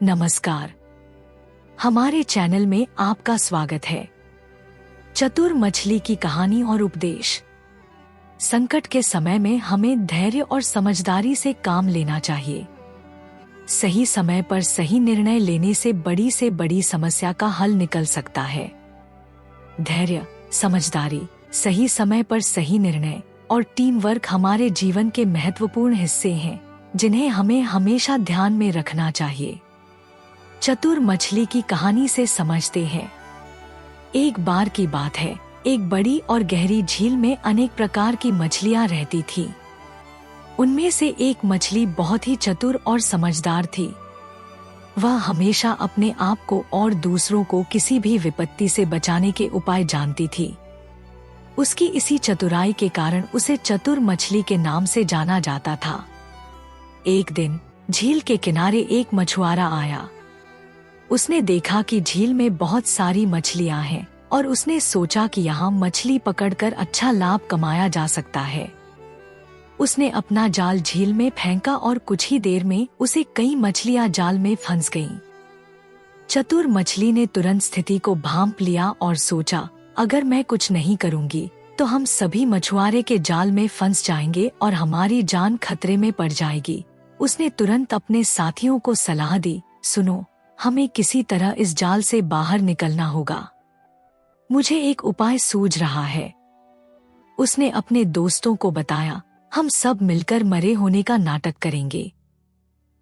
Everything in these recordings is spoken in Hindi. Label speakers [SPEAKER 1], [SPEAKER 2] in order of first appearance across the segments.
[SPEAKER 1] नमस्कार। हमारे चैनल में आपका स्वागत है। चतुर मछली की कहानी और उपदेश। संकट के समय में हमें धैर्य और समझदारी से काम लेना चाहिए। सही समय पर सही निर्णय लेने से बड़ी समस्या का हल निकल सकता है। धैर्य, समझदारी, सही समय पर सही निर्णय और टीम वर्क हमारे जीवन के महत्वपूर्ण हिस्से हैं, जिन्हें हमें हमेशा ध्यान में रखना चाहिए। चतुर मछली की कहानी से समझते हैं। एक बार की बात है, एक बड़ी और गहरी झील में अनेक प्रकार की मछलियां रहती थीं। उनमें से एक मछली बहुत ही चतुर और समझदार थी। वह हमेशा अपने आप को और दूसरों को किसी भी विपत्ति से बचाने के उपाय जानती थी। उसकी इसी चतुराई के कारण उसे चतुर मछली के नाम से जाना जाता था। एक दिन झील के किनारे एक मछुआरा आया। उसने देखा कि झील में बहुत सारी मछलियां हैं और उसने सोचा कि यहाँ मछली पकड़कर अच्छा लाभ कमाया जा सकता है। उसने अपना जाल झील में फेंका और कुछ ही देर में उसे कई मछलियां जाल में फंस गईं। चतुर मछली ने तुरंत स्थिति को भांप लिया और सोचा, अगर मैं कुछ नहीं करूंगी तो हम सभी मछुआरे के जाल में फंस जाएंगे और हमारी जान खतरे में पड़ जाएगी। उसने तुरंत अपने साथियों को सलाह दी, सुनो, हमें किसी तरह इस जाल से बाहर निकलना होगा। मुझे एक उपाय सूझ रहा है। उसने अपने दोस्तों को बताया, हम सब मिलकर मरे होने का नाटक करेंगे।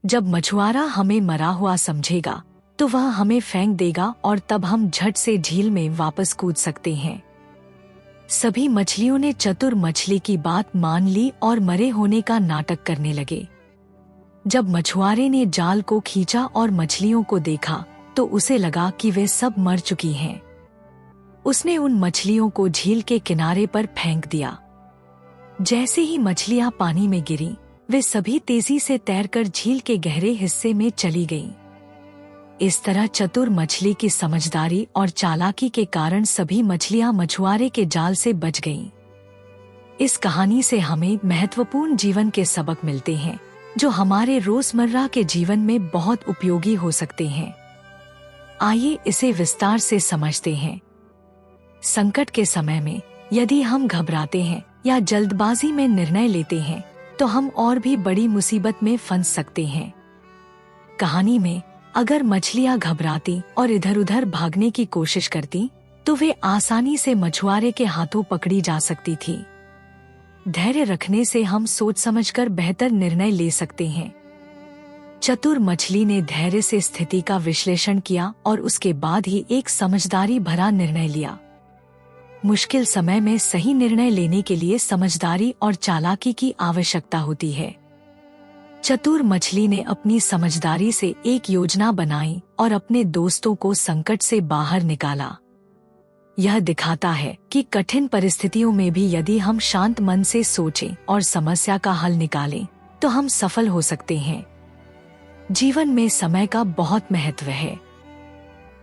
[SPEAKER 1] जब मछुआरा हमें मरा हुआ समझेगा तो वह हमें फेंक देगा और तब हम झट से झील में वापस कूद सकते हैं। सभी मछलियों ने चतुर मछली की बात मान ली और मरे होने का नाटक करने लगे। जब मछुआरे ने जाल को खींचा और मछलियों को देखा तो उसे लगा कि वे सब मर चुकी हैं। उसने उन मछलियों को झील के किनारे पर फेंक दिया। जैसे ही मछलियां पानी में गिरीं, वे सभी तेजी से तैरकर झील के गहरे हिस्से में चली गईं। इस तरह चतुर मछली की समझदारी और चालाकी के कारण सभी मछलियां मछुआरे के जाल से बच गईं। इस कहानी से हमें महत्वपूर्ण जीवन के सबक मिलते हैं, जो हमारे रोजमर्रा के जीवन में बहुत उपयोगी हो सकते हैं। आइए इसे विस्तार से समझते हैं। संकट के समय में यदि हम घबराते हैं या जल्दबाजी में निर्णय लेते हैं तो हम और भी बड़ी मुसीबत में फंस सकते हैं। कहानी में अगर मछलियां घबराती और इधर-उधर भागने की कोशिश करती तो वे आसानी से मछुआरे के हाथों पकड़ी जा सकती थी। धैर्य रखने से हम सोच समझकर बेहतर निर्णय ले सकते हैं। चतुर मछली ने धैर्य से स्थिति का विश्लेषण किया और उसके बाद ही एक समझदारी भरा निर्णय लिया। मुश्किल समय में सही निर्णय लेने के लिए समझदारी और चालाकी की आवश्यकता होती है। चतुर मछली ने अपनी समझदारी से एक योजना बनाई और अपने दोस्तों को संकट से बाहर निकाला। यह दिखाता है कि कठिन परिस्थितियों में भी यदि हम शांत मन से सोचें और समस्या का हल निकालें तो हम सफल हो सकते हैं। जीवन में समय का बहुत महत्व है।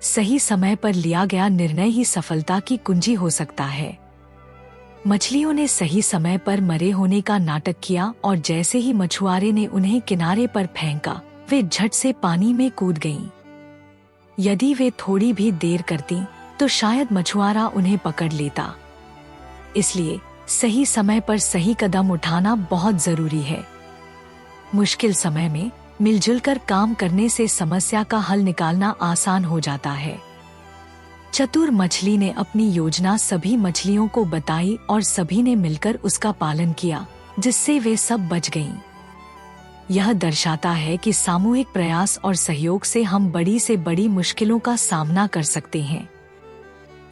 [SPEAKER 1] सही समय पर लिया गया निर्णय ही सफलता की कुंजी हो सकता है। मछलियों ने सही समय पर मरे होने का नाटक किया और जैसे ही मछुआरे ने उन्हें किनारे पर फेंका, वे झट से पानी में कूद गईं। यदि वे थोड़ी भी देर करती तो शायद मछुआरा उन्हें पकड़ लेता। इसलिए सही समय पर सही कदम उठाना बहुत जरूरी है। मुश्किल समय में मिलजुल कर काम करने से समस्या का हल निकालना आसान हो जाता है। चतुर मछली ने अपनी योजना सभी मछलियों को बताई और सभी ने मिलकर उसका पालन किया, जिससे वे सब बच गईं। यह दर्शाता है कि सामूहिक प्रयास और सहयोग से हम बड़ी से बड़ी मुश्किलों का सामना कर सकते हैं।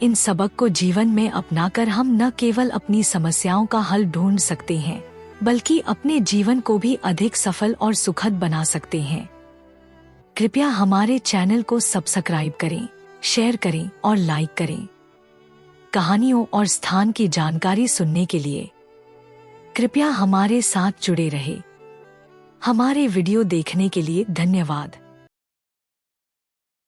[SPEAKER 1] इन सबक को जीवन में अपनाकर हम न केवल अपनी समस्याओं का हल ढूंढ सकते हैं, बल्कि अपने जीवन को भी अधिक सफल और सुखद बना सकते हैं। कृपया हमारे चैनल को सब्सक्राइब करें, शेयर करें और लाइक करें। कहानियों और स्थान की जानकारी सुनने के लिए कृपया हमारे साथ जुड़े रहें। हमारे वीडियो देखने के लिए धन्यवाद।